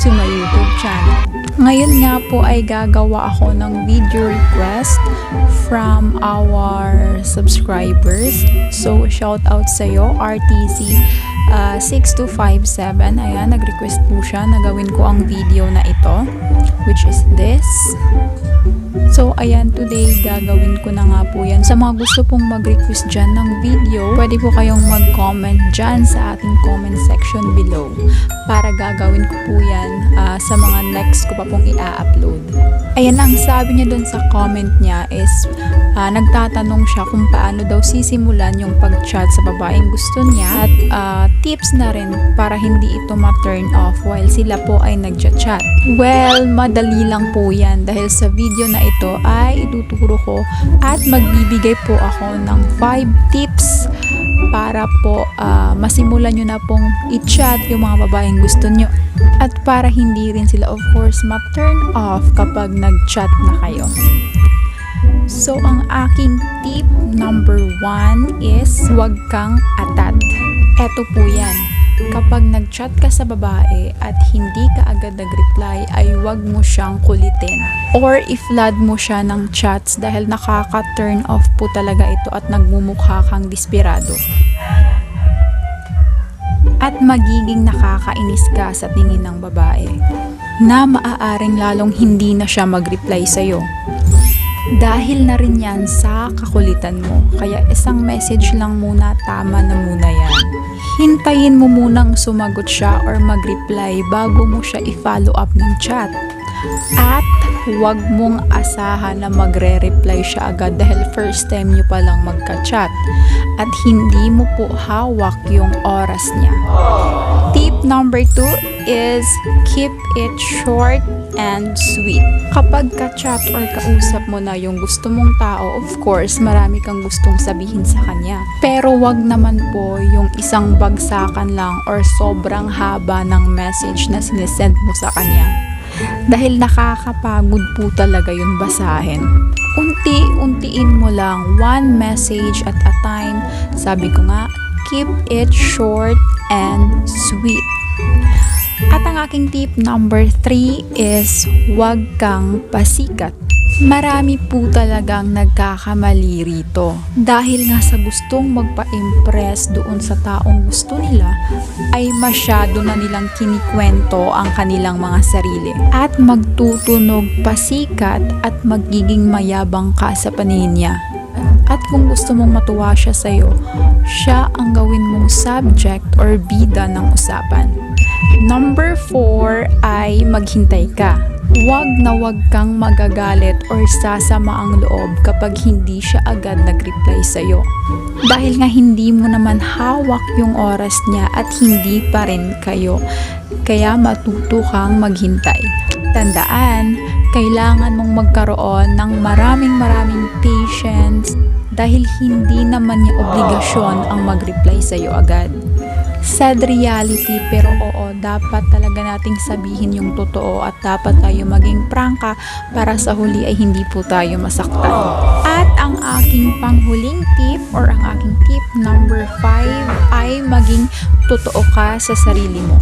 to my YouTube channel. Ngayon nga po ay gagawa ako ng video request from our subscribers. So, shout out sa'yo, RTC 6257. Ayan, nag-request po siya na gawin ko ang video na ito, which is this. So, ayan, today gagawin ko na nga po yan. Sa mga gusto pong mag-request dyan ng video, pwede po kayong mag-comment dyan sa ating comment section below para gagawin ko po yan sa mga next ko pa pong i-upload. Ayan, ang sabi niya dun sa comment niya is nagtatanong siya kung paano daw sisimulan yung pag-chat sa babaeng gusto niya at tips na rin para hindi ito ma-turn off while sila po ay nag-chat. Well, madali lang po yan dahil sa video na ito ay ituturo ko at magbibigay po ako ng 5 tips para po masimulan nyo na pong i-chat yung mga babaeng gusto nyo at para hindi rin sila of course ma-turn off kapag nag-chat na kayo. So, ang aking tip number 1 is huwag kang atat. Eto po yan. Kapag nag-chat ka sa babae at hindi ka agad nag-reply ay huwag mo siyang kulitin. Or i-flood mo siya ng chats dahil nakaka-turn off po talaga ito at nagmumukha kang desperado. At magiging nakakainis ka sa tingin ng babae na maaaring lalong hindi na siya mag-reply sa'yo. Dahil na rin yan sa kakulitan mo. Kaya isang message lang muna, tama na muna yan. Hintayin mo munang sumagot siya or mag-reply bago mo siya i-follow up ng chat. At huwag mong asahan na magre-reply siya agad dahil first time nyo palang magka-chat. At hindi mo po hawak yung oras niya. Tip number 2 is keep it short and sweet. Kapag ka-chat or kausap mo na yung gusto mong tao, of course, marami kang gustong sabihin sa kanya. Pero wag naman po yung isang bagsakan lang or sobrang haba ng message na sinesend mo sa kanya. Dahil nakakapagod po talaga yun basahin. Unti-untiin mo lang, one message at a time. Sabi ko nga, keep it short and sweet. At ang aking tip number 3 is huwag kang pasikat. Marami po talagang nagkakamali rito. Dahil nga sa gustong magpa-impress doon sa taong gusto nila, ay masyado na nilang kinikwento ang kanilang mga sarili. At magtutunog pasikat at magiging mayabang ka sa paningin niya. At kung gusto mong matuwa siya sa'yo, siya ang gawin mong subject or bida ng usapan. Number 4 ay maghintay ka. Huwag kang magagalit or sasama ang loob kapag hindi siya agad nag-reply sa'yo. Dahil nga hindi mo naman hawak yung oras niya at hindi pa rin kayo. Kaya matuto kang maghintay. Tandaan, kailangan mong magkaroon ng maraming patience dahil hindi naman niya obligasyon ang mag-reply sa'yo agad. Sad reality, pero oo, dapat talaga nating sabihin yung totoo at dapat tayo maging prangka para sa huli ay hindi po tayo masaktan. At ang aking panghuling tip or ang aking tip number 5 ay maging totoo ka sa sarili mo.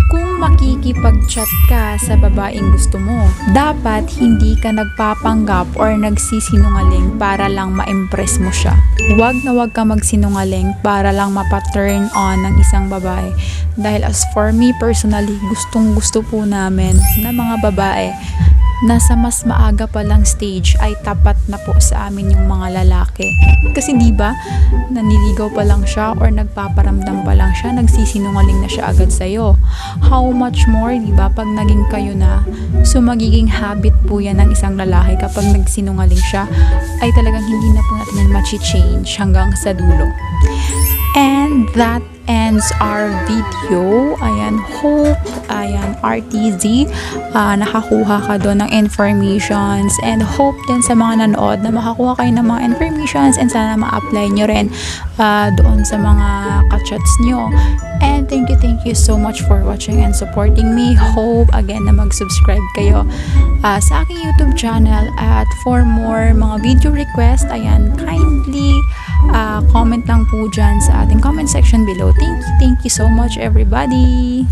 Kung makikipag-chat ka sa babaeng gusto mo, dapat hindi ka nagpapanggap or nagsisinungaling para lang ma-impress mo siya. Huwag ka magsinungaling para lang mapa-turn on ng isang babae. Dahil as for me personally, gustong gusto po namin na mga babae na sa mas maaga pa lang stage ay tapat na po sa amin yung mga lalaki. Kasi di ba naniligaw pa lang siya or nagpaparamdam pa lang siya, nagsisinungaling na siya agad sa'yo. How much more, di ba, pag naging kayo na, so magiging habit po yan ng isang lalaki kapag nagsinungaling siya, ay talagang hindi na po natin yan machi-change hanggang sa dulo. And that ends our video. Ayan, hope, ayan, RTZ, nakakuha ka doon ng informations and hope din sa mga nanood na makakuha kayo ng mga informations and sana ma-apply nyo rin doon sa mga ka-chats nyo. And thank you so much for watching and supporting me. Hope again na mag-subscribe kayo sa aking YouTube channel at for more mga video request, ayan, kindly comment lang po dyan sa ating comment section below. Thank you so much everybody.